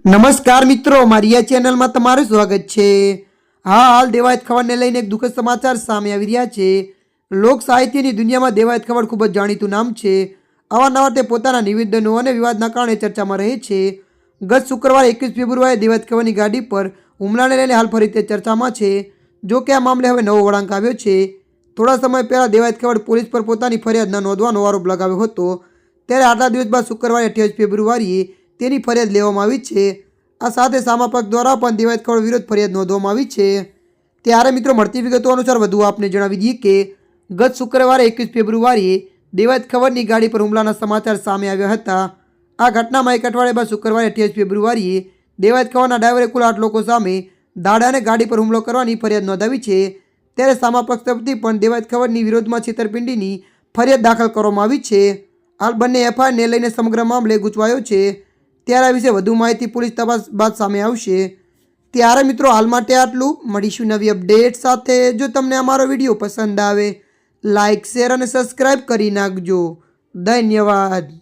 નમસ્કાર મિત્રો, મારી આ ચેનલમાં તમારું સ્વાગત છે। હાલ દેવાયત ખવડને લઈને એક દુઃખદ સમાચાર સામે આવી રહ્યા છે। લોક સાહિત્યની દુનિયામાં દેવાયત ખવડ ખૂબ જ જાણીતું નામ છે। અવારનવાર તે પોતાના નિવેદનો અને વિવાદના કારણે ચર્ચામાં રહે છે। ગત શુક્રવારે 21 ફેબ્રુઆરીએ દેવાયત ખવડની ગાડી પર હુમલાને લઈને હાલ ફરી તે ચર્ચામાં છે। જો કે આ મામલે હવે નવો વળાંક આવ્યો છે। થોડા સમય પહેલા દેવાયત ખવડ પોલીસ પર પોતાની ફરિયાદ ન નોંધવાનો આરોપ લગાવ્યો હતો, ત્યારે આટલા દિવસ બાદ શુક્રવારે 28 ફેબ્રુઆરીએ તેની ફરિયાદ લેવામાં આવી છે। આ સાથે સામા પક્ષ દ્વારા પણ દેવાયત ખવડ વિરુદ્ધ ફરિયાદ નોંધવામાં આવી છે। ત્યારે મિત્રો, મળતી વિગતો અનુસાર વધુ આપને જણાવી દઈએ કે ગત શુક્રવારે 21 ફેબ્રુઆરીએ દેવાયત ખવડની ગાડી પર હુમલાના સમાચાર સામે આવ્યા હતા। આ ઘટનામાં એક અઠવાડિયા બાદ શુક્રવારે 28 ફેબ્રુઆરીએ દેવાયત ખવડના ડ્રાઈવરે કુલ 8 લોકો સામે દાડા અને ગાડી પર હુમલો કરવાની ફરિયાદ નોંધાવી છે। ત્યારે સામા પક્ષ તરફથી પણ દેવાયત ખવડની વિરોધમાં છેતરપિંડીની ફરિયાદ દાખલ કરવામાં આવી છે। હાલ બંને એફઆઈઆરને લઈને સમગ્ર મામલે ગૂંચવાયો છે। ત્યારે આ વિશે વધુ માહિતી પોલીસ તપાસ બાદ સામે આવશે। ત્યારે મિત્રો, હાલ માટે આટલું। મળીશું નવી અપડેટ સાથે। જો તમને અમારો વિડીયો પસંદ આવે, લાઇક, શેર અને સબસ્ક્રાઈબ કરી નાખજો। ધન્યવાદ।